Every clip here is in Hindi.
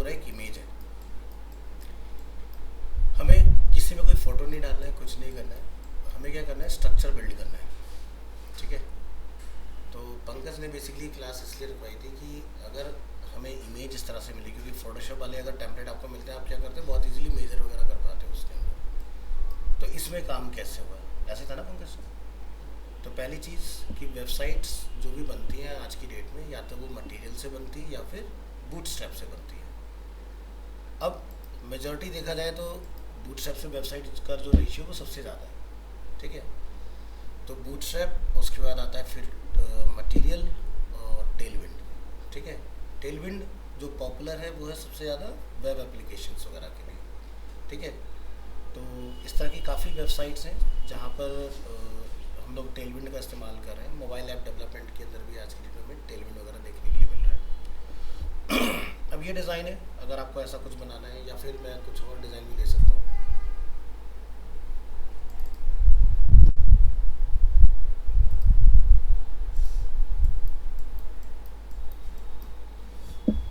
पूरा एक इमेज है। हमें किसी में कोई फ़ोटो नहीं डालना है, कुछ नहीं करना है, हमें क्या करना है, स्ट्रक्चर बिल्ड करना है। ठीक है, तो पंकज ने बेसिकली क्लास इसलिए रखवाई थी कि अगर हमें इमेज इस तरह से मिली, क्योंकि फोटोशॉप वाले अगर टेम्पलेट आपको मिलते हैं, आप क्या करते हैं, बहुत इजीली मेजर वगैरह कर पाते हो उसके अंदर। तो इसमें काम कैसे हुआ, ऐसे था ना पंकज? तो पहली चीज़ कि वेबसाइट्स जो भी बनती हैं आज की डेट में, या तो वो मटेरियल से बनती है या फिर बूटस्ट्रैप से बनती है। अब मेजॉरिटी देखा जाए तो बूटस्ट्रैप से वेबसाइट का जो रेशियो वो सबसे ज़्यादा है। ठीक है, तो बूटस्ट्रैप, उसके बाद आता है फिर मटेरियल और टेलविंड। ठीक है, टेलविंड जो पॉपुलर है वो है सबसे ज़्यादा वेब एप्लीकेशंस वगैरह के लिए। ठीक है, तो इस तरह की काफ़ी वेबसाइट्स हैं जहाँ पर हम लोग टेलविंड का इस्तेमाल कर रहे हैं। मोबाइल ऐप डेवलपमेंट के अंदर भी आज की डेट में टेलविंड वगैरह देखने के लिए मिल रहा है। अब ये डिज़ाइन है, अगर आपको ऐसा कुछ बनाना है, या फिर मैं कुछ और डिज़ाइन भी दे सकता हूँ।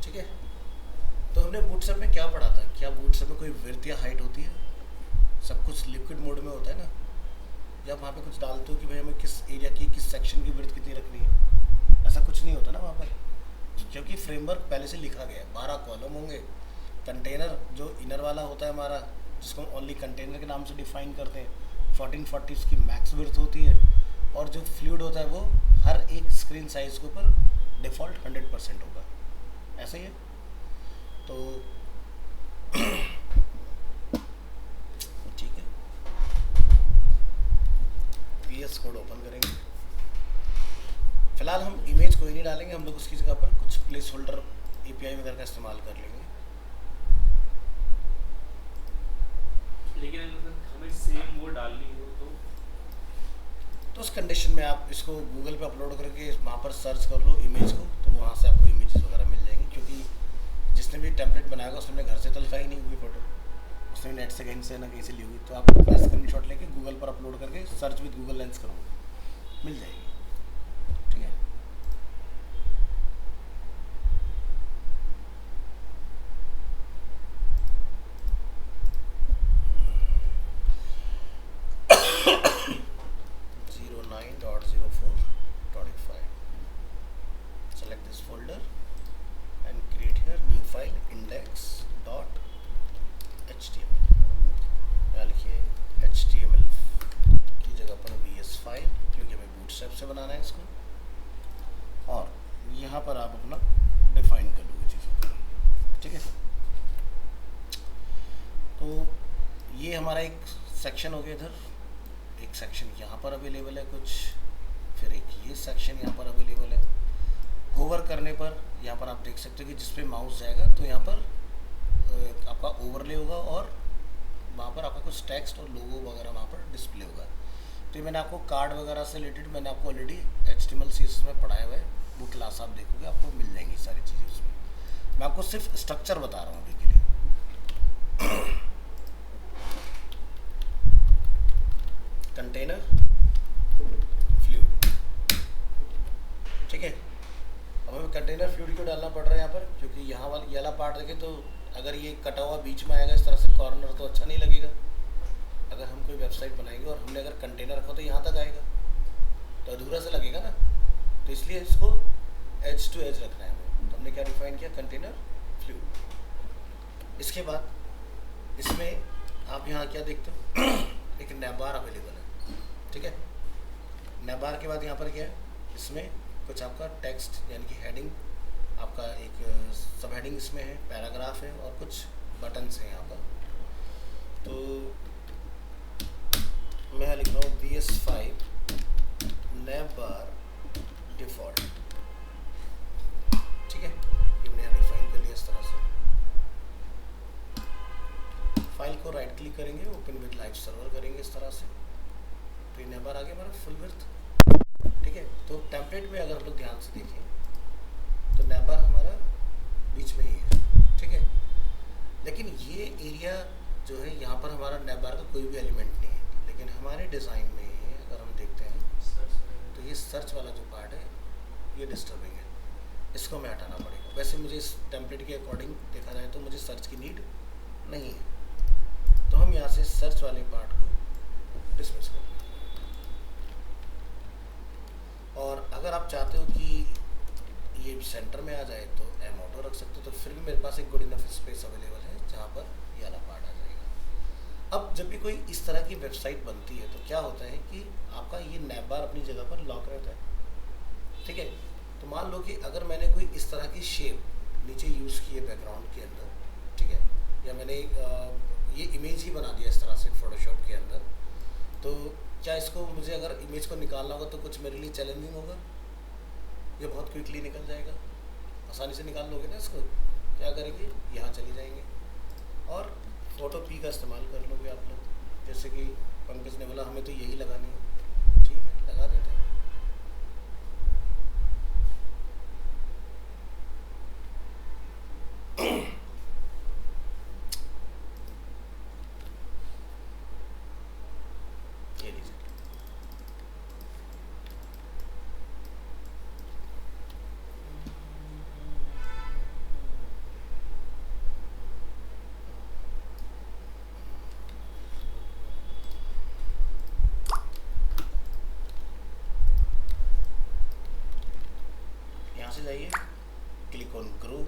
ठीक है, तो हमने बूटस्ट्रैप में क्या पढ़ा था? क्या बूटस्ट्रैप में कोई विड्थ या हाइट होती है? सब कुछ लिक्विड मोड में होता है ना, या वहाँ पे कुछ डालते हो कि भाई हमें किस एरिया की, किस सेक्शन की विड्थ कितनी रखनी है? ऐसा कुछ नहीं होता ना वहाँ पर, क्योंकि फ्रेमवर्क पहले से लिखा गया है। 12 कॉलम होंगे। कंटेनर जो इनर वाला होता है हमारा, जिसको हम ओनली कंटेनर के नाम से डिफाइन करते हैं, 1440 उसकी मैक्स विड्थ होती है। और जो फ्लूइड होता है वो हर एक स्क्रीन साइज के ऊपर डिफ़ॉल्ट 100% होगा। ऐसा ही है। तो ठीक है, VS कोड ओपन करेंगे। फिलहाल हम इमेज कोई नहीं डालेंगे, हम लोग उसकी जगह पर कुछ प्लेस होल्डर API वगैरह का इस्तेमाल कर लेंगे। लेकिन अगर हमें सेम वो डालनी हो तो उस कंडीशन में आप इसको गूगल पे अपलोड करके वहाँ पर सर्च कर लो इमेज को, तो वहाँ से आपको इमेजेस वगैरह मिल जाएंगी। क्योंकि जिसने भी टेम्पलेट बनाएगा उसने घर से तो लिखाई नहीं हुई फ़ोटो, उसने नेट से कहीं से ना कहीं से ली हुई। तो आप अपना स्क्रीनशॉट लेके गूगल पर अपलोड करके सर्च विद गूगल लेंस करो, मिल जाएगी। ठीक है, select this folder and create here new file index.html। यहाँ लिखिए HTML की जगह पर VS फाइल, क्योंकि हमें बूटस्ट्रैप से बनाना है इसको। और यहाँ पर आप अपना डिफाइन कर लोगे चीज़ों को। ठीक है, तो ये हमारा एक सेक्शन हो गया। इधर एक सेक्शन यहाँ पर अवेलेबल है कुछ, फिर एक ये सेक्शन यहाँ पर अवेलेबल है। होवर करने पर यहाँ पर आप देख सकते हो कि जिस पे माउस जाएगा तो यहाँ पर आपका ओवरले होगा, और वहाँ पर आपका कुछ टेक्स्ट और लोगो वगैरह वहाँ पर डिस्प्ले होगा। तो ये मैंने आपको कार्ड वगैरह से रिलेटेड मैंने आपको ऑलरेडी HTML CSS में पढ़ाया हुआ है। वो क्लास आप देखोगे आपको मिल जाएंगी सारी चीज़ें उसमें। मैं आपको सिर्फ स्ट्रक्चर बता रहा हूँ अभी के लिए। Container fluid. ठीक है, अब हमें कंटेनर फ्लूइड क्यों डालना पड़ रहा है यहाँ पर? क्योंकि यहाँ वाला ये वाला पार्ट देखें तो अगर ये कटा हुआ बीच में आएगा इस तरह से कॉर्नर, तो अच्छा नहीं लगेगा। अगर हम कोई वेबसाइट बनाएंगे और हमने अगर कंटेनर रखा तो यहाँ तक आएगा, तो अधूरा से लगेगा ना। तो इसलिए इसको एज टू एज रखना है हमें। तो हमने क्या डिफाइन किया? Container fluid. इसके बाद इसमें आप यहाँ क्या देखते हो? एक नैबार अवेलेबल है। ठीक है, नैबार के बाद यहाँ पर क्या है? इसमें कुछ आपका टेक्स्ट यानी कि हेडिंग, आपका एक सब हेडिंग इसमें है, पैराग्राफ है और कुछ बटन्स हैं यहाँ पर। तो मैं लिख रहा हूँ VS5 नैबार डिफ़ॉल्ट। ठीक है, ये मैंने यहाँ डिफाइन कर लिया इस तरह से। फाइल को राइट क्लिक करेंगे, ओपन विद लाइव सर्वर करेंगे इस तरह से, तो ये नैबार आगे हमारा फुल विड्थ। ठीक है, तो टेम्पलेट में अगर हम लोग ध्यान से देखें तो नैबार हमारा बीच में ही है। ठीक है, लेकिन ये एरिया जो है यहाँ पर हमारा नैबार का कोई भी एलिमेंट नहीं है। लेकिन हमारे डिज़ाइन में अगर हम देखते हैं तो ये सर्च वाला जो पार्ट है ये डिस्टर्बिंग है। इसको हमें हटाना पड़ेगा। वैसे मुझे इस टेम्पलेट के अकॉर्डिंग देखा जाए तो मुझे सर्च की नीड नहीं है, तो हम यहाँ से सर्च वाले पार्ट को डिसमिस कर देंगे। और अगर आप चाहते हो कि ये सेंटर में आ जाए तो एम ऑटो रख सकते हो, तो फिर भी मेरे पास एक गुड इनफ स्पेस अवेलेबल है जहाँ पर ये वाला पार्ट आ जाएगा। अब जब भी कोई इस तरह की वेबसाइट बनती है तो क्या होता है कि आपका ये नैब बार अपनी जगह पर लॉक रहता है, ठीक है। तो मान लो कि अगर मैंने कोई इस तरह की शेप नीचे यूज़ की है बैकग्राउंड के अंदर, ठीक है, या मैंने ये इमेज ही बना दिया इस तरह से फोटोशॉप के अंदर, तो क्या इसको मुझे अगर इमेज को निकालना होगा तो कुछ मेरे लिए चैलेंजिंग होगा? ये बहुत क्विकली निकल जाएगा, आसानी से निकाल लोगे ना इसको। क्या करेंगे, यहाँ चले जाएंगे और फोटो पी का इस्तेमाल कर लोगे आप लोग। जैसे कि पंकज ने बोला हमें तो यही लगानी है, ठीक है, लगा देते हैं। ये लीजिए, यहाँ से जाइए, क्लिक ऑन ग्रो,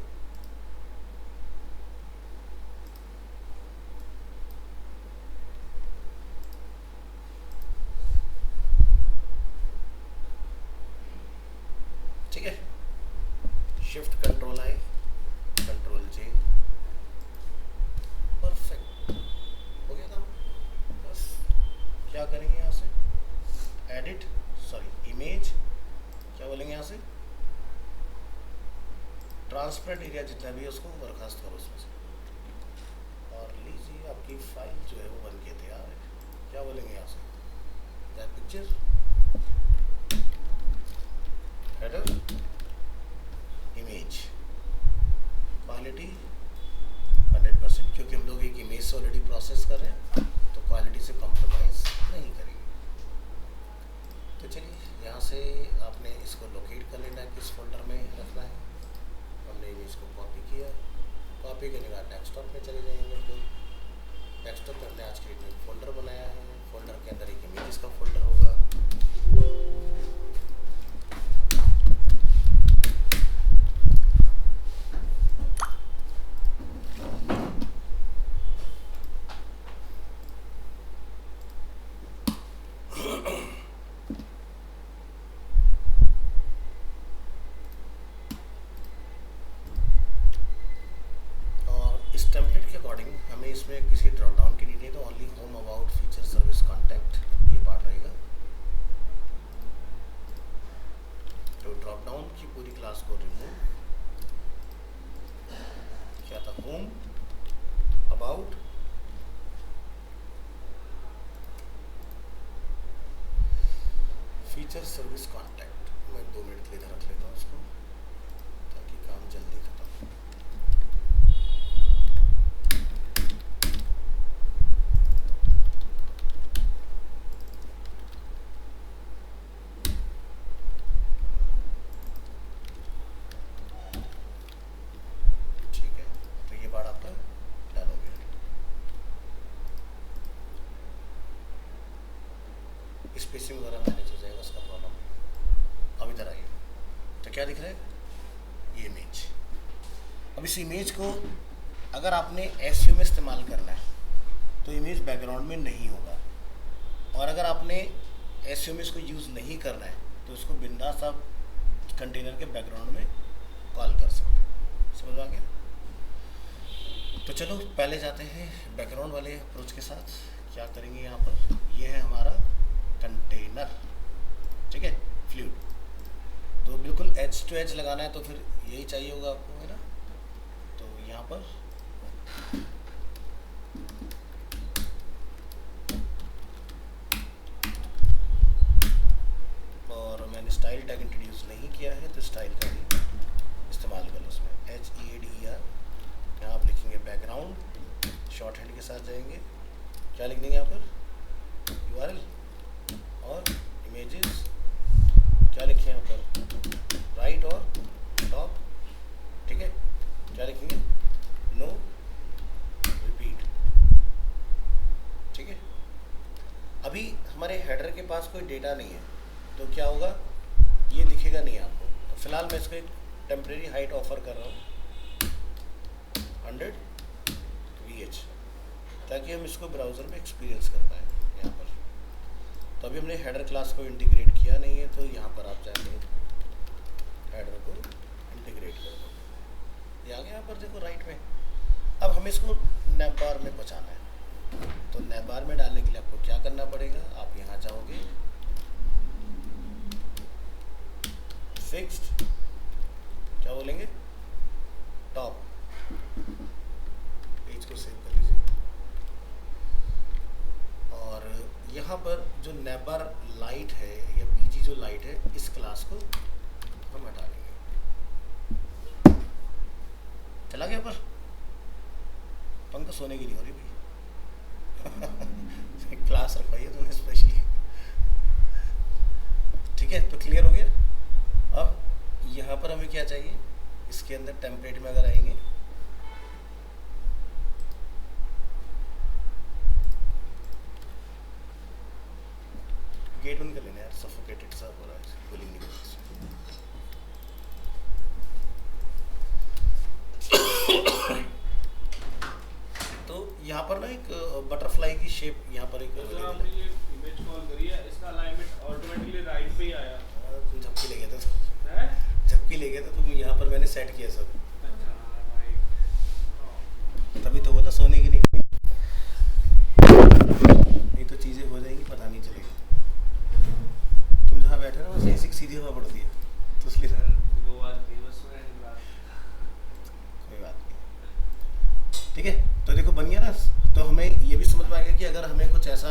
ठीक है, shift control I, control J, perfect हो गया काम। बस क्या करेंगे यहाँ से, एडिट, सॉरी इमेज, क्या बोलेंगे यहाँ से, ट्रांसपेरेंट एरिया जितना भी है उसको बर्खास्त करो उसमें से, और लीजिए आपकी फाइल जो है वो बन के तैयार है। क्या बोलेंगे यहाँ से, that picture, header, image, quality 100%, क्योंकि हम लोग एक इमेज से ऑलरेडी प्रोसेस कर रहे हैं तो क्वालिटी से कॉम्प्रोमाइज़ नहीं करेंगे। तो चलिए यहाँ से आपने इसको लोकेट कर लेना है, किस फोल्डर में रखना है। हमने इमेज को कॉपी किया, कॉपी करने के बाद डेस्कटॉप में चले जाएंगे हम लोग। डेस्कटॉप पर हमने आज के लिए एक फोल्डर बनाया है, फोल्डर के अंदर एक इमेज का फोल्डर होगा। टेम्पलेट के अकॉर्डिंग हमें इसमें किसी ड्रॉप डाउन की नीड नहीं, तो only home, about, feature, service, contact, ये पार्ट रहेगा। तो ड्रॉप डाउन की पूरी क्लास को रिमूव, क्या था, home, about, feature, service, contact. मैं 2 मिनट के लिए इधर रख लेता हूँ उसको ताकि काम जल्दी खत्म हो। स्पेसिंग वगैरह मैनेज हो जाएगा, उसका प्रॉब्लम नहीं। अब इधर आइए, तो क्या दिख रहा है, ये इमेज। अब इस इमेज को अगर आपने एसईओ में इस्तेमाल करना है तो इमेज बैकग्राउंड में नहीं होगा, और अगर आपने एसईओ में इसको यूज़ नहीं करना है तो इसको बिंदास आप कंटेनर के बैकग्राउंड में कॉल कर सकते हैं। समझ आ गया? तो चलो पहले जाते हैं बैकग्राउंड वाले अप्रोच के साथ। क्या करेंगे यहाँ पर, ये है हमारा कंटेनर, ठीक है, फ्लूइड। तो बिल्कुल एज टू एज लगाना है तो फिर यही चाहिए होगा आपको, है ना। तो यहाँ पर और मैंने स्टाइल टैग इंट्रोड्यूस नहीं किया है तो स्टाइल का भी इस्तेमाल कर लो उसमें, HEADER। यहाँ आप लिखेंगे बैकग्राउंड, शॉर्ट हैंड के साथ जाएंगे, क्या लिख देंगे यहाँ पर, URL और इमेजेस, क्या लिखे यहाँ पर, राइट और टॉप पास कोई डेटा नहीं है तो क्या होगा, ये दिखेगा नहीं आपको। तो फिलहाल मैं इसको एक टेम्परेरी हाइट ऑफर कर रहा हूँ 100 VH, ताकि हम इसको ब्राउज़र में एक्सपीरियंस कर पाएँ यहाँ पर। तो अभी हमने हेडर क्लास को इंटीग्रेट किया नहीं है, तो यहाँ पर आप जाएंगे हेडर को इंटीग्रेट कर दो, ये आ गया यहाँ पर देखो राइट में। अब हमें इसको नैवबार में पहुँचाना है, तो नैवबार में डालने के लिए आपको क्या करना पड़ेगा, आप यहाँ जाओगे फिक्स्ड, क्या बोलेंगे, टॉप, पेज को सेव कर लीजिए। और यहाँ पर जो नैवबार लाइट है या बीजी जो लाइट है, इस क्लास को हम हटा देंगे। चला गया पर पंख सोने की नहीं हो रही भाई क्लास रखवाई है तुमने स्पेशली। ठीक है, तो क्लियर हो गया। अब यहाँ पर हमें क्या चाहिए, इसके अंदर टेम्पलेट में अगर आएंगे गेट बंद कर लेना यार, सफोकेटेड सा हो रहा है, कूलिंग नहीं हो रही। तो यहाँ पर ना एक बटरफ्लाई की शेप यहाँ पर एक सर आपने ये इमेज कॉल करी है, इसका अलाइनमेंट ऑटोमेटिकली राइट पे ही आया। तुम झपकी ले गए थे, है झपकी ले गए थे तुम, यहाँ पर मैंने सेट किया सब, अच्छा राइट। तभी तो बोला सोने की नहीं तो चीज़ें हो जाएंगी, पता नहीं चलेगा। तुम जहाँ बैठे ना बस ऐसी सीधी हवा पड़ती है, तो इसलिए सर दो बार फेमस हुआ है बात। कोई बात नहीं। ठीक है, तो देखो बन गया ना। तो हमें ये भी समझ में आ गया कि अगर हमें कुछ ऐसा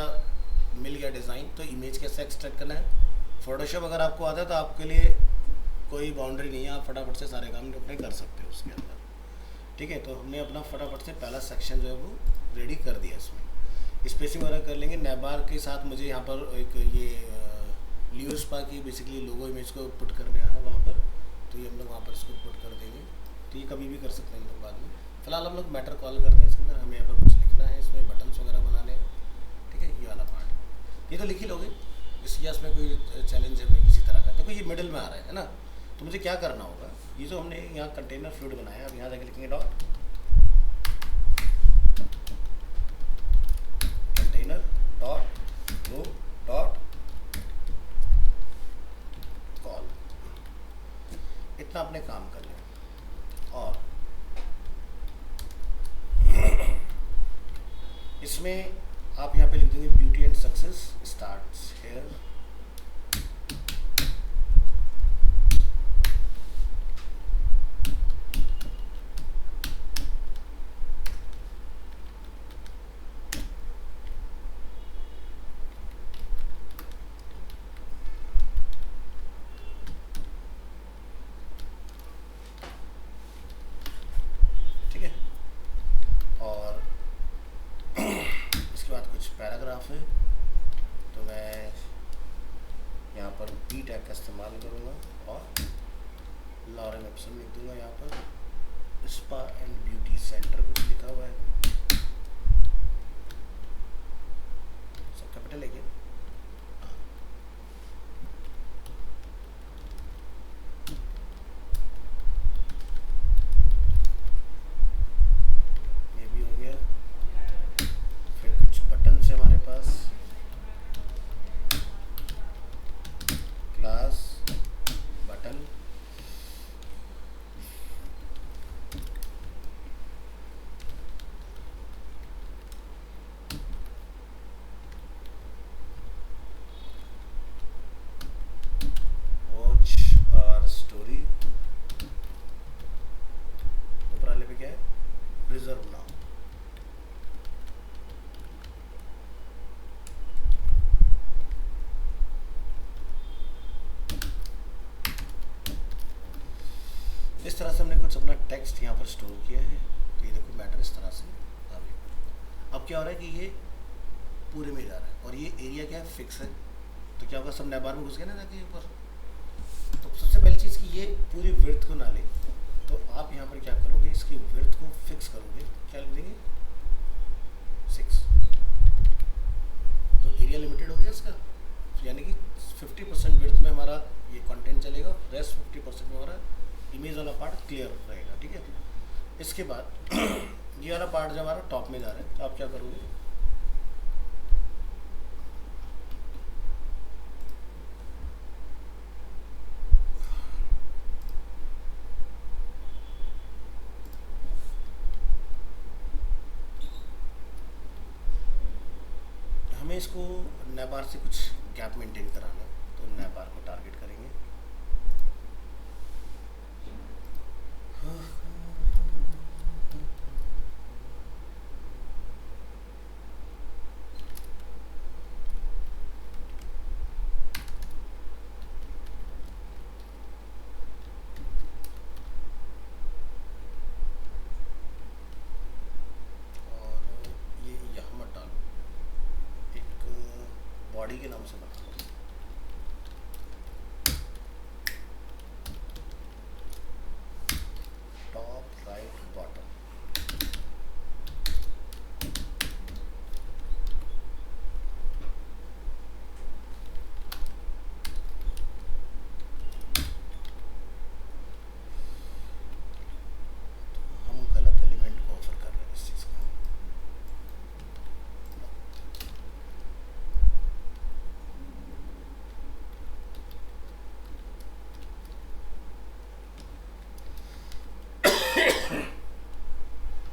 मिल गया डिज़ाइन, तो इमेज कैसे एक्सट्रैक्ट करना है। फोटोशॉप अगर आपको आता है तो आपके लिए कोई बाउंड्री नहीं है, आप फटाफट से सारे काम अपने कर सकते हो उसके अंदर। ठीक है, तो हमने अपना फटाफट से पहला सेक्शन जो है वो रेडी कर दिया। इसमें स्पेसिंग वगैरह कर लेंगे। नैवबार के साथ मुझे यहाँ पर एक ये लियो स्पा की बेसिकली लोगो इमेज को पुट करने है वहाँ पर, तो ये हम लोग वहाँ पर इसको पुट कर देंगे। तो ये कभी भी कर सकते हैं हम लोग बाद में। फिलहाल हम लोग मैटर कॉल करते हैं इसके अंदर, हमें यहाँ पर कुछ लिखना है, इसमें बटन्स वगैरह बनाने हैं। ठीक है, ये वाला पार्ट ये तो लिख ही लोगे, इसमें कोई चैलेंज है कोई किसी तरह का। देखो ये मिडिल में आ रहा है ना, तो मुझे क्या करना होगा, ये जो हमने यहाँ कंटेनर फ्लूइड बनाया, अब यहाँ जाके लिखेंगे dot container dot row dot call, इतना अपने काम कर लें। और इसमें आप यहाँ पे लिख देंगे beauty and success starts here. ठीक है, और इसके बाद कुछ पैराग्राफ है, तो मैं यहाँ पर बी टैग का इस्तेमाल करूँगा और लॉरेन एप्सन लिख दूँगा। यहाँ पर स्पा एंड ब्यूटी सेंटर कुछ लिखा हुआ है, सब कैपिटल है क्या? ये भी हो गया। फिर कुछ बटन है हमारे पास, क्लास बटन, वॉच और स्टोरी, ऊपर वाले पे क्या है, रिजर्व नाउ। इस तरह से हमने कुछ अपना टेक्स्ट यहाँ पर स्टोर किया है। तो ये देखो मैटर इस तरह से आ गया। अब क्या हो रहा है कि ये पूरे में जा रहा है और ये एरिया क्या है, फिक्स है। तो क्या होगा, सब नैवबार में घुस गए ना जाके ऊपर। तो सबसे पहली चीज़ कि ये पूरी विड्थ को ना ले, तो आप यहाँ पर क्या करोगे, इसकी विड्थ को फिक्स करोगे। क्या लिख देंगे, 6। तो एरिया लिमिटेड हो गया इसका। यानी कि 50% विड्थ में हमारा ये कंटेंट चलेगा, रेस्ट 50% में हमारा इमेज वाला पार्ट क्लियर रहेगा, ठीक है। इसके बाद ये वाला पार्ट जो हमारा टॉप में जा रहा है, तो आप क्या करोगे, हमें इसको नैबार से कुछ गैप मेंटेन कराना है, तो नैबार को टारगेट करेंगे। और ये यहाँ मत डालो, एक बॉडी के नाम से बता दो। टॉप राइट बॉटम, हम गलत एलिमेंट को ऑफर कर रहे हैं इस चीज़ का।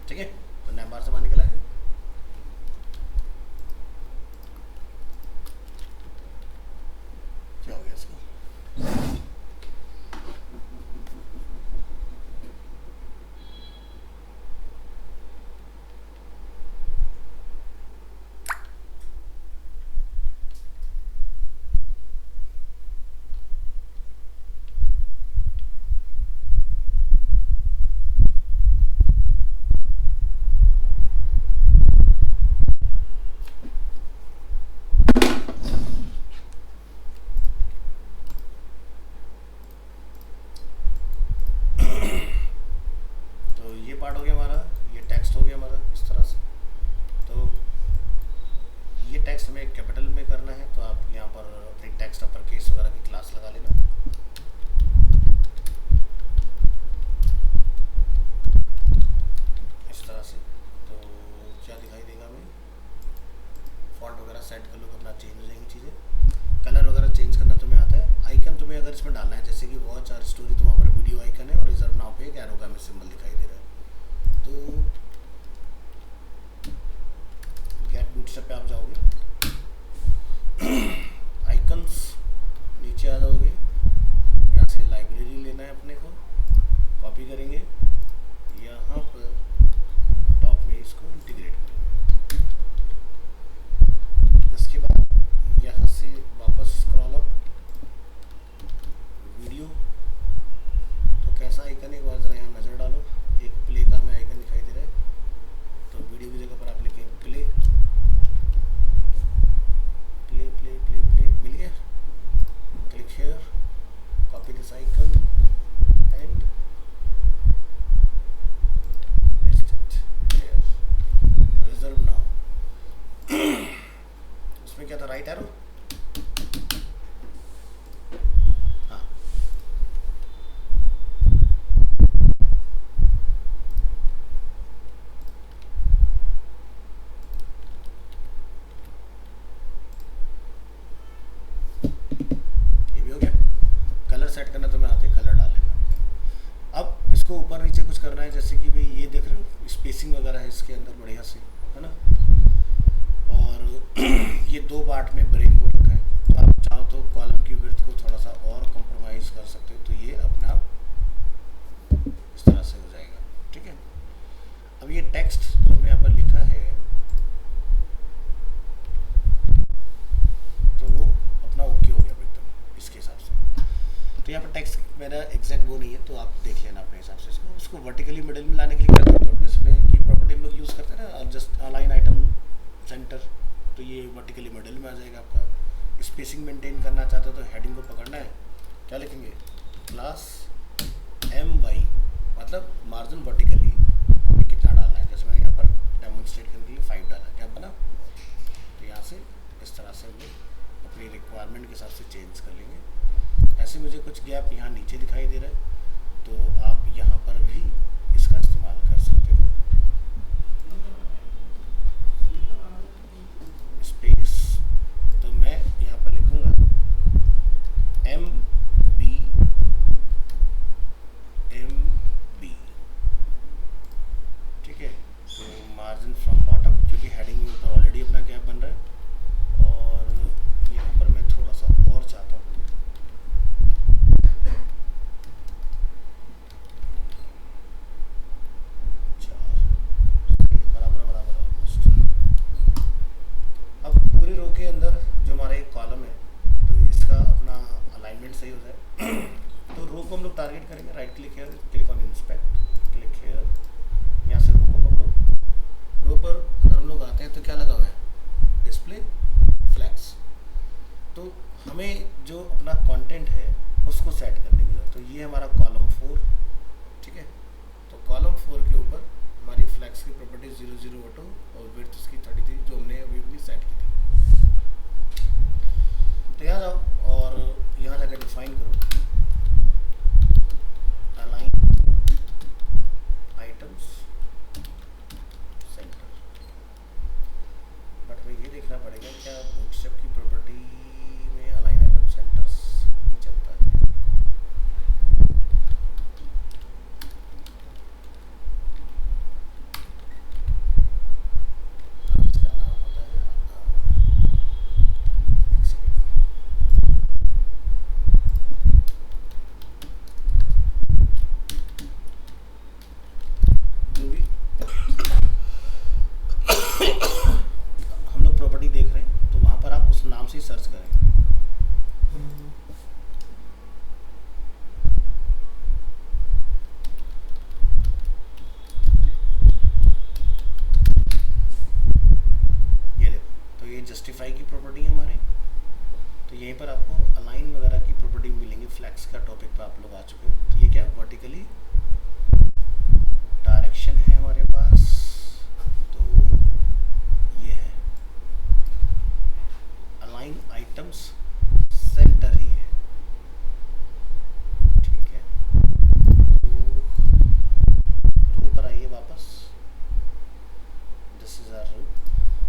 ठीक है, तो नैबार से बाहर निकला है। क्या हो गया इसको, तो ये पार्ट हो गया हमारा, ये टेक्स्ट हो गया हमारा इस तरह से। तो ये टेक्स्ट हमें कैपिटल में करना है, तो आप यहाँ पर अपनी टेक्स्ट अपर केस वगैरह की क्लास लगा लेना। इस तरह से तो क्या दिखाई देगा हमें, फॉन्ट वगैरह सेट कर लो, अपना चेंज हो जाएंगी चीज़ें। कलर वगैरह चेंज करना तुम्हें आता है। आइकन तुम्हें अगर इसमें डालना है, जैसे कि वॉच और स्टोरी, तो वहाँ पर वीडियो आइकन है और रिजर्व नाउ पे एक एरो का हमें सिंबल दिखाई दे रहा है। तो गेट बूटस्ट्रैप पे आप जाओगे, आइकन्स नीचे आ जाओगे, यहाँ से लाइब्रेरी लेना है अपने को, कॉपी करेंगे, यहाँ पर टॉप में इसको इंटीग्रेट करेंगे। इसके बाद यहाँ से वापस स्क्रॉल अप, वीडियो, तो कैसा आइकन एक बार ज़रा यहाँ नज़र डालो, एक प्ले का हमें आइकन दिखाई दे रहा है, तो वीडियो की जगह पर आप लिखें play, play play play play, मिल गया। Click here, copy this icon and paste it here, reserve now. उसमें क्या था, राइट एरो, हाँ, ये भी हो गया। कलर सेट करना तुम्हें आते, कलर डाल लेना। अब इसको ऊपर नीचे कुछ करना है, जैसे कि भाई ये देख रहे हो स्पेसिंग वगैरह है इसके अंदर बढ़िया से, है ना। और ये दो पार्ट में ब्रेक हो रखा है, तो आप चाहो तो कॉलम की विड्थ को थोड़ा सा और कॉम्प्रोमाइज़ कर सकते हो, तो ये अपने आप इस तरह से हो जाएगा, ठीक है। अब ये टेक्स्ट जो हमने यहाँ पर लिखा है, तो वो अपना ओके हो गया एकदम इसके हिसाब से। तो यहाँ पर टेक्स्ट मेरा एग्जैक्ट वो नहीं है, तो आप देख लेना अपने हिसाब से इसको। उसको वर्टिकली मिडिल में लाने के लिए क्या करते हो, डिस्प्ले की प्रॉपर्टी में लोग यूज़ करते हैं ना, जस्ट अलाइन आइटम सेंटर, तो ये वर्टिकली मिडिल में आ जाएगा आपका। स्पेसिंग मेंटेन करना चाहते हो तो हेडिंग को पकड़ना है, क्या लिखेंगे, क्लास MY, मतलब मार्जिन वर्टिकली हमें कितना डालना है, जैसे मैंने यहाँ पर डेमोन्स्ट्रेट करने के लिए 5 डाला, क्या बना। तो यहाँ से इस तरह से हमें अपनी रिक्वायरमेंट के के हिसाब से चेंज कर लेंगे। ऐसे मुझे कुछ गैप यहाँ नीचे दिखाई दे रहा है, तो आप यहाँ पर भी इसका इस्तेमाल कर सकते हो। स्पेस, तो मैं यहाँ पर लिखूँगा MB, ठीक है। तो मार्जिन फ्रॉम बॉटम, क्योंकि हेडिंग में ऊपर ऑलरेडी अपना गैप बन रहा है, और यहाँ पर मैं थोड़ा सा और चाहता हूँ। अब पूरी रो के अंदर जो हमारा एक कॉलम है, तो इसका अपना अलाइनमेंट सही हो जाए तो रो को हम लोग टारगेट करेंगे। Right click here, click on inspect, click here, यहाँ से रो को पकड़ो। रो पर अगर हम लोग आते हैं तो क्या लगा हुआ है, डिस्प्ले फ्लैग्स। तो हमें जो अपना कंटेंट है उसको सेट करने की जरूरत। तो ये हमारा कॉलम 4, ठीक है। तो कॉलम 4 के ऊपर हमारी फ्लैग्स की प्रॉपर्टी 00 ऑटो और विड्थ उसकी 33 जो हमने अभी अभी सेट की थी। तो यहाँ जाओ और यहाँ जाकर डिफाइन करो अलाइन आइटम्स सेंटर। बट हमें ये देखना पड़ेगा क्या बूटस्ट्रैप की प्रॉपर्टी में अलाइन आइटम सेंटर्स नहीं चलता है। इसका नाम होता है एक सेकेंड, जो भी हम लोग प्रॉपर्टी देख रहे हैं तो वहाँ पर आप उस नाम से सर्च करें। ये देखो, तो ये जस्टिफाई की प्रॉपर्टी है हमारी। तो यहीं पर आपको अलाइन वगैरह की प्रॉपर्टी मिलेंगी। फ्लैक्स का टॉपिक पे आप लोग आ चुके हो। तो ये क्या वर्टिकली डायरेक्शन है हमारे पास, तो ये है अलाइन आइटम्स सेंटर ही है, ठीक है। तो रो पर आइए वापस, दिस इज आवर रो।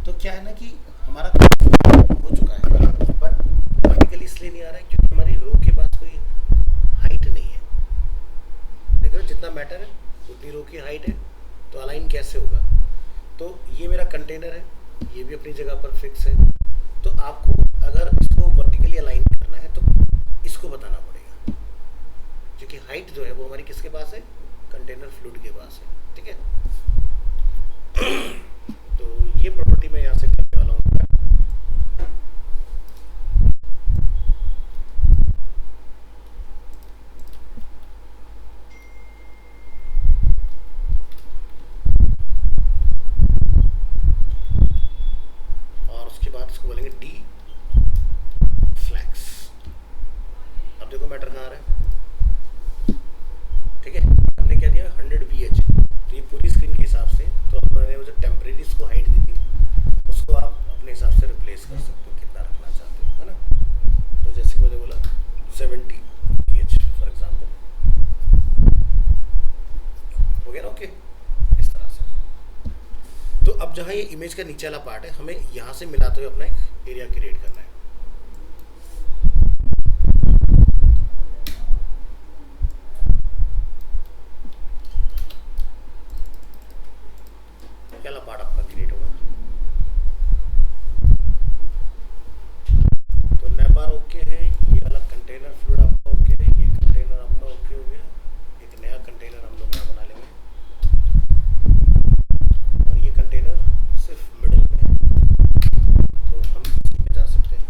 तो क्या है ना कि हमारा हो चुका है, बट वर्टिकली इसलिए नहीं आ रहा है क्योंकि हमारी रो के पास कोई हाइट नहीं है। देखो जितना मैटर है उतनी रो की हाइट है, तो अलाइन कैसे होगा। तो ये मेरा कंटेनर है, ये भी अपनी जगह पर फिक्स है। तो आपको अगर इसको वर्टिकली अलाइन करना है तो इसको बताना पड़ेगा, क्योंकि हाइट जो है वो हमारी किसके पास है, कंटेनर फ्लूइड के पास है, ठीक है। तो ये प्रॉपर्टी मैं यहाँ से करने वाला हूँ। और उसके बाद इसको बोलेंगे डी फ्लैक्स। अब देखो मैटर कहाँ आ रहा है, ठीक है। हमने क्या दिया 100 VH, तो ये पूरी स्क्रीन के हिसाब से। तो अब मैंने वो जो टेम्परेरी इसको हाइट दी थी उसको आप अपने हिसाब से रिप्लेस कर सकते हो, कितना रखना चाहते हो, है ना। तो जैसे मैंने बोला 70 VH फॉर एग्जाम्पल, हो गया ना, ओके। इस तरह से। तो अब जहाँ ये इमेज का नीचे वाला पार्ट है, हमें यहाँ से मिलाते हुए अपना एक एरिया क्रिएट करना है। क्या वाला पार्ट आपका क्रिएट होगा। तो नेबार ओके है, ये वाला कंटेनर फ्लूइड आपका ओके है, ये कंटेनर आपका ओके हो गया। एक नया कंटेनर हम लोग यहाँ बना लेंगे, और ये कंटेनर सिर्फ मिडिल में है, तो हम इसी में जा सकते हैं।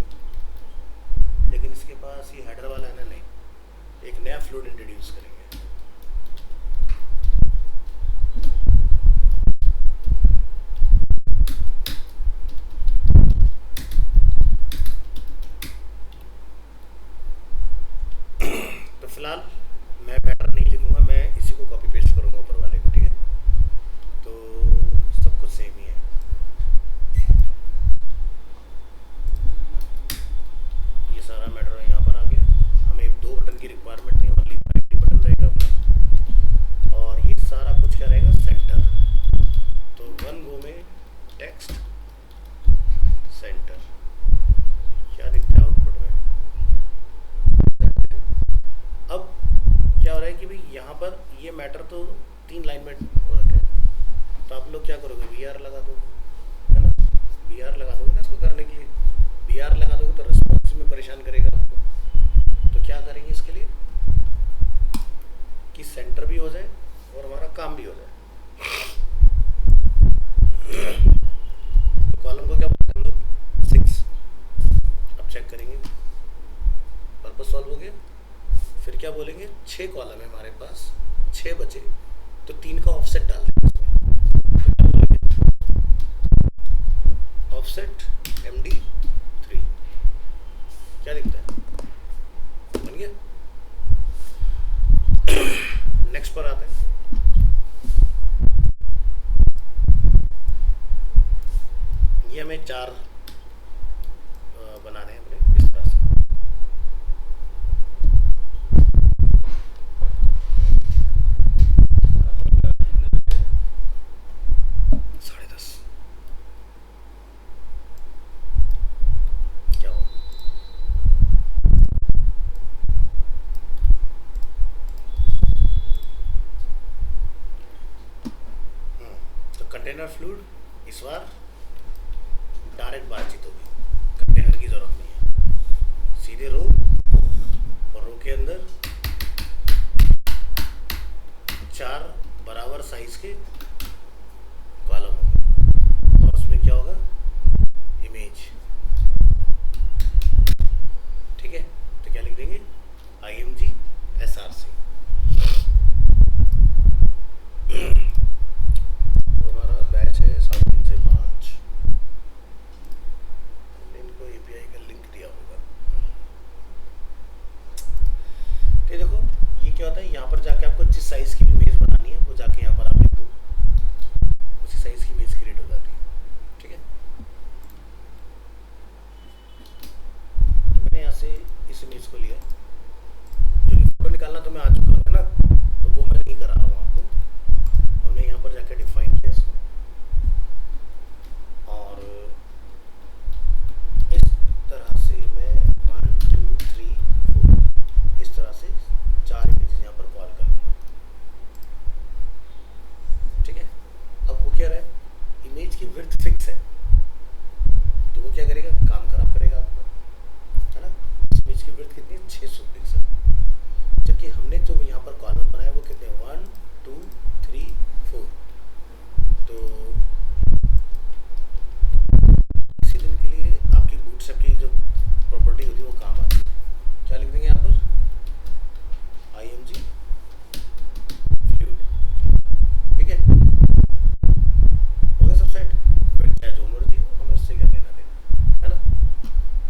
तो 3 लाइन में हो रखे हैं। तो आप लोग क्या करोगे, VR लगा दोगे, है ना, VR लगा दोगे ना इसको करने के लिए। VR लगा दोगे तो रिस्पॉन्स में परेशान करेगा आपको। तो क्या करेंगे इसके लिए कि सेंटर भी हो जाए और हमारा काम भी हो जाए। कॉलम को क्या बोलते हैं हम लोग, 6। अब चेक करेंगे, पर्पस सॉल्व हो गया। फिर क्या बोलेंगे, 6 कॉलम है हमारे पास, 6 बचे, तो 3 का ऑफसेट डाल देंगे इसमें। ऑफसेट MD3 क्या दिखता है, बन गया। नेक्स्ट पर आते हैं। ये हमें 4 बनाने हैं अपने इस तरह से। साढ़े 10 क्या हो, तो कंटेनर फ्लूइड इस बार डायरेक्ट बातचीत होगी, कंटेनर की जरूरत नहीं है, सीधे रो और रो के अंदर 4 बराबर साइज के कॉलम होंगे और उसमें क्या होगा, इमेज। ठीक है, तो क्या लिख देंगे, IMG SRC। तो हमारा बैच है 3:30 से 5। इनको API का लिंक दिया होगा। तो देखो ये क्या होता है, यहाँ पर जाके आपको जिस साइज की इमेज बनानी है वो जाके यहाँ पर आप लिख दो, उसी साइज की इमेज क्रिएट हो जाती है। ठीक है, तो मैंने यहाँ से इस इमेज को लिया, जो कि फोटो निकालना तो मैं आ चुका है ना, तो वो मैं नहीं करा रहा हूँ आपको। हमने यहाँ पर जाकर डिफाइन किया इसको और इस तरह से मैं 1 2 3 4 इस तरह से 4 इमेजेस यहाँ पर कॉल करूँगा। ठीक है, अब वो क्या रहा है, इमेज की विड्थ फिक्स है, तो वो क्या करेगा, काम खराब करेगा आपका, है ना। इमेज की विड्थ कितनी है, 600 पिक्सल, जबकि हमने जो यहाँ पर कॉलम बनाया वो कितने, 1 2 3 4। तो इसी दिन के लिए आपकी बूटस्ट्रैप की जो प्रॉपर्टी होती है वो काम आती है। क्या लिख देंगे यहाँ पर, IMG फ्लूइड। ठीक है, हो गया सब सेट, फिर चाहे जो मर्जी हो, हमें उससे क्या लेना देना, है ना।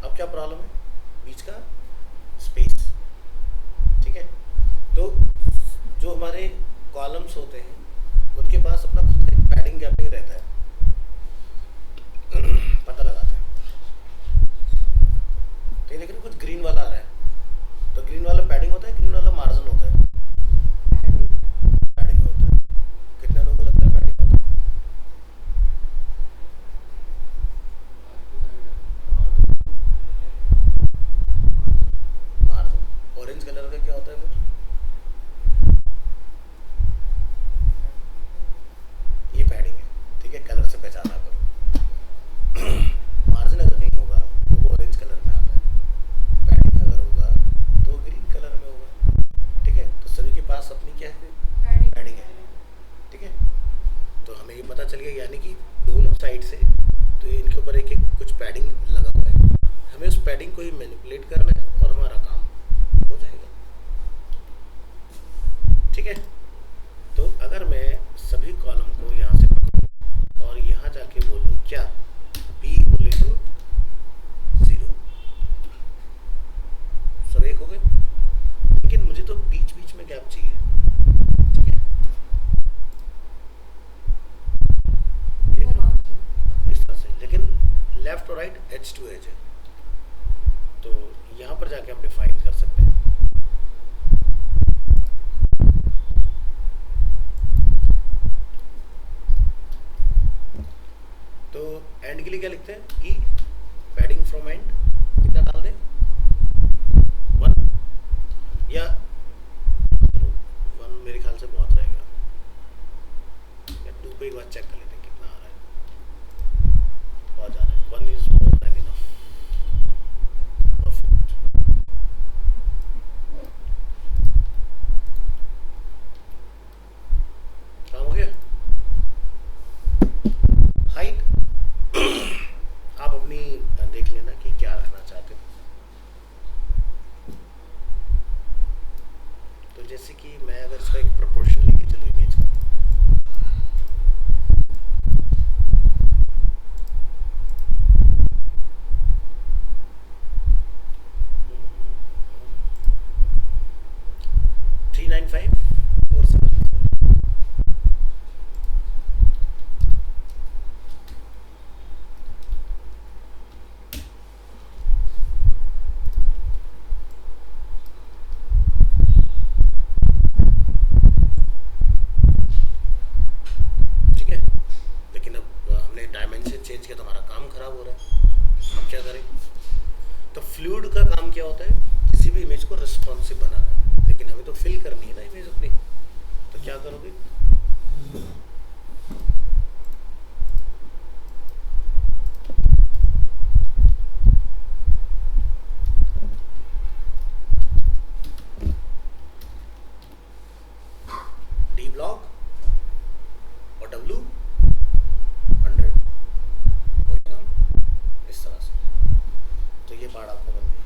अब क्या प्रॉब्लम है, बीच का स्पेस। ठीक है, तो जो हमारे कॉलम्स होते हैं उनके पास अपना खुद का पैडिंग गैपिंग रहता है, पता लगाते हैं। तो लेकिन कुछ ग्रीन वाला आ रहा है, तो ग्रीन वाला पैडिंग होता है, ग्रीन वाला मार्जिन होता है, पैडिंग होता है। कितने लोगों को लगता है पैडिंग होता है, मार्जिन। ऑरेंज कलर का क्या होता है फिर, ये पैडिंग है। ठीक है, कलर से पहचाना करो। मार्जिन अगर कहीं होगा तो वो ऑरेंज कलर में आता है, पैडिंग अगर होगा तो ग्रीन कलर में होगा। ठीक है, तो सभी के पास अपनी क्या है, पैडिंग है। ठीक है, तो हमें ये पता चल गया, यानी कि दोनों साइड से तो इनके ऊपर एक एक कुछ पैडिंग लगा हुआ है, हमें उस पैडिंग को ही मैनिपुलेट करना है और हमारा काम हो जाएगा। ठीक है, तो अगर मैं सभी कॉलम को यहाँ से पकड़ूं और यहाँ जाके बोल दूँ क्या, P बोले तो 0, सब एक हो गए, लेकिन मुझे तो बीच बीच में गैप चाहिए। ठीक है, इस तरह से, लेकिन लेफ्ट और राइट एज टू एज है, तो यहाँ पर जाके हम डिफाइन कर सकते हैं। तो एंड के लिए क्या लिखते हैं कि पैडिंग फ्रॉम एंड कितना डाल दें, 1 या 1 मेरे ख्याल से बहुत रहेगा। को एक बार चेक कर लेते हैं कितना आ रहा है। बहुत ज़्यादा है, 1 is more than enough। Perfect. काम हो गया। हाइट आप अपनी देख लेना कि क्या रखना चाहते हो। तो जैसे कि मैं अगर इसका एक प्रोपोर्शन लेके चलूँ इमेज का, थ्री 9.5 और 7। ठीक है, लेकिन अब हमने डायमेंशन चेंज किया तो हमारा काम खराब हो रहा है। अब क्या करें? तो फ्लूइड का काम क्या होता है? किसी भी इमेज को रिस्पॉन्सिव बनाना, लेकिन हमें तो फिल करनी है ना इमेज अपनी। तो क्या करोगे? डी ब्लॉक और W 100 हो गया इस तरह से। तो ये पार्ट आपका बन गया।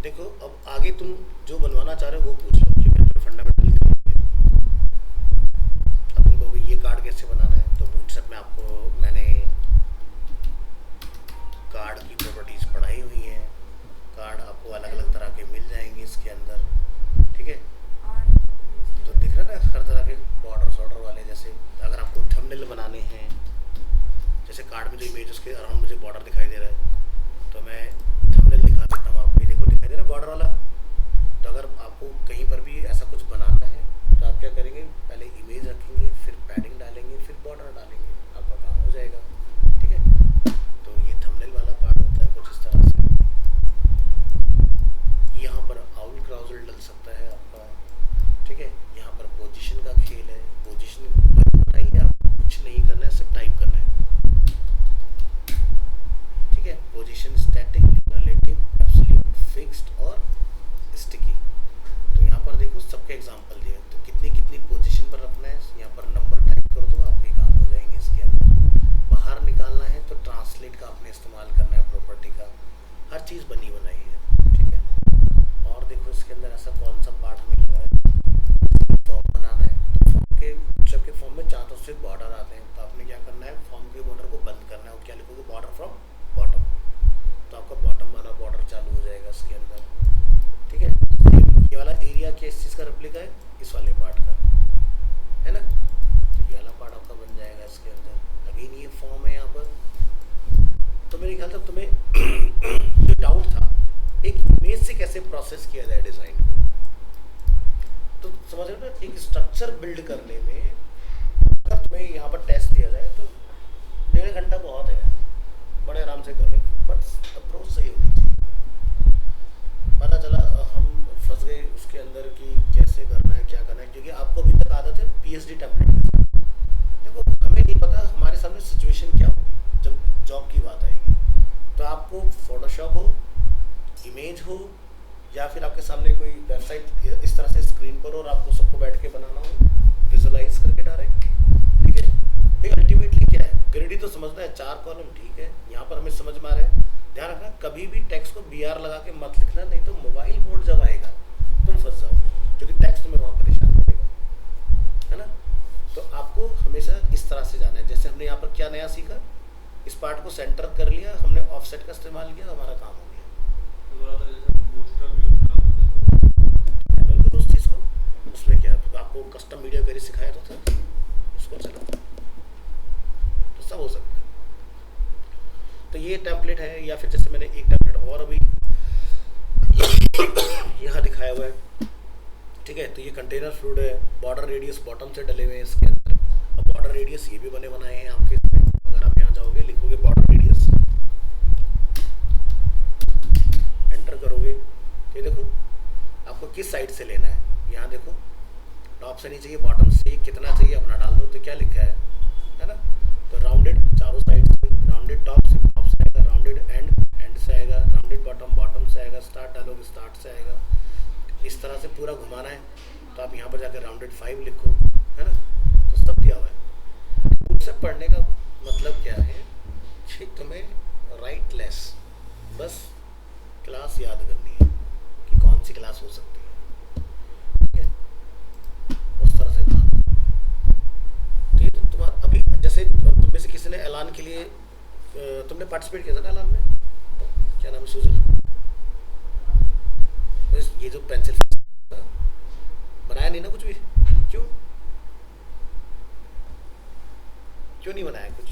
देखो अब आगे तुम जो बनवाना चाह रहे हो वो पूछ लो, क्योंकि तो फंडामेंटल अब तुम कहोगे ये कार्ड कैसे बनाना है, तो बूटस्ट्रैप में आपको मैंने कार्ड की प्रॉपर्टीज पढ़ाई हुई हैं। कार्ड आपको अलग अलग तरह के मिल जाएंगे इसके अंदर। ठीक है, तो दिख रहा है ना हर तरह के बॉर्डर वाले। जैसे अगर आपको थंबनेल बनाने हैं, जैसे कार्ड में जो इमेज उसके अराउंड मुझे बॉर्डर दिखाई दे रहा है, तो मैं थंबनेल दिखा देता हूँ आपको। देखो दिखाई दे रहा है बॉर्डर वाला। तो अगर आपको कहीं पर भी ऐसा कुछ बनाना है तो आप क्या करेंगे? पहले इमेज रखेंगे, फिर पैडिंग डालेंगे, फिर बॉर्डर डालेंगे, आपका काम हो जाएगा। ठीक है, तो ये थंबनेल वाला पार्ट होता है कुछ इस तरह से। यहाँ पर आउल क्राउजल डल सकता है आपका। ठीक है, यहाँ पर पोजीशन का खेल है। पोजीशन बनाई है, आपको कुछ नहीं करना है, सिर्फ टाइप करना है। ठीक है, position static, relative, absolute, fixed और स्टिकी। तो यहाँ पर देखो सबके एग्जांपल दिए, तो कितनी कितनी पोजीशन पर रखना है। यहाँ पर नंबर टाइप कर दो, आपके काम हो जाएंगे इसके अंदर। बाहर निकालना है तो ट्रांसलेट का आपने इस्तेमाल करना है, प्रॉपर्टी का। हर चीज़ बनी बनाई है। ठीक है, और देखो इसके अंदर ऐसा कौन सा पार्ट हमें लगा है, फॉर्म बनाना है। तो फॉर्म के सबके फॉर्म में चारों से बॉर्डर आते हैं, तो आपने क्या करना है? फॉर्म के बॉर्डर को बंद करना है। और क्या लिखोगे? Border from bottom. तो आपका बॉटम वाला बॉर्डर चालू हो जाएगा इसके अंदर। ठीक है, ये वाला एरिया किस चीज़ का रेप्लिका है? इस वाले पार्ट का है ना। तो ये वाला पार्ट आपका बन जाएगा इसके अंदर। अगेन ये फॉर्म है यहाँ पर। तो मेरे ख्याल से तुम्हें जो डाउट था एक इमेज से कैसे प्रोसेस किया जाए डिज़ाइन को, तो समझ रहे हो ना। एक स्ट्रक्चर बिल्ड करने में अगर तुम्हें यहाँ पर टेस्ट दिया जाए तो 1.5 घंटा बहुत है, बड़े आराम से कर लेंगे, बट अप्रोच सही होनी चाहिए। पता चला हम फंस गए उसके अंदर कि कैसे करना है, क्या करना है, क्योंकि आपको अभी तक आदत है पीएचडी टेम्पलेट के साथ। देखो हमें नहीं पता हमारे सामने सिचुएशन क्या होगी जब जॉब की बात आएगी। तो आपको फोटोशॉप हो, इमेज हो, या फिर आपके सामने कोई वेबसाइट इस तरह से स्क्रीन पर और आपको सबको बैठ के बनाना हो, विजुअलाइज करके डायरेक्ट। ठीक है, भाई अल्टीमेटली क्या है? ग्रिडी तो समझना है, 4 कॉलम ठीक है, यहाँ पर हमें समझ में आ रहा है। ध्यान रखना कभी भी टेक्स्ट को BR लगा के मत लिखना, नहीं तो मोबाइल मोड जब आएगा तुम फंस जाओगे, क्योंकि टेक्स्ट में वहाँ परेशान करेगा, है ना। तो आपको हमेशा इस तरह से जाना है। जैसे हमने यहाँ पर क्या नया सीखा, इस पार्ट को सेंटर कर लिया हमने, ऑफसेट का इस्तेमाल किया, हमारा काम हो गया। बिल्कुल उस चीज़ को, उसमें क्या तो आपको कस्टम मीडिया वेरी सिखाया तो था, उसको चलो तो सब हो सकता है। तो ये टेम्पलेट है, या फिर जैसे मैंने एक टेम्पलेट और अभी यहाँ दिखाया हुआ है। ठीक है, तो ये कंटेनर फ्लूइड है, बॉर्डर रेडियस बॉटम से डले हुए हैं इसके अंदर। अब बॉर्डर रेडियस ये भी बने बनाए हैं आपके इसमें। अगर आप यहाँ जाओगे लिखोगे बॉर्डर रेडियस, एंटर करोगे तो ये देखो आपको किस साइड से लेना है। यहाँ देखो टॉप से नहीं चाहिए, बॉटम से कितना चाहिए अपना डाल दो। तो क्या लिखा है ना? तो राउंडेड चारों साइड से, राउंडेड टॉप से आएगा, राउंडेड एंड से आएगा, राउंडेड बॉटम से आएगा, स्टार्ट डालोगे स्टार्ट से आएगा। इस तरह से पूरा घुमाना है। तो आप यहाँ पर जाकर राउंडेड 5 लिखो, है ना? तो सब दिया हुआ है। बुक से पढ़ने का मतलब क्या है कि तुम्हें राइट लेस, बस क्लास याद करनी है कि कौन सी क्लास हो सकती है, ठीक है? उस तरह से काम। ठीक है, तुम्हारा अभी जैसे तुम में से किसी ने ऐलान के लिए तुमने पार्टिसिपेट किया था ना ऐलान में, क्या नाम है, सुजल? ये जो पेंसिल बनाया नहीं ना कुछ भी? क्यों नहीं बनाया कुछ?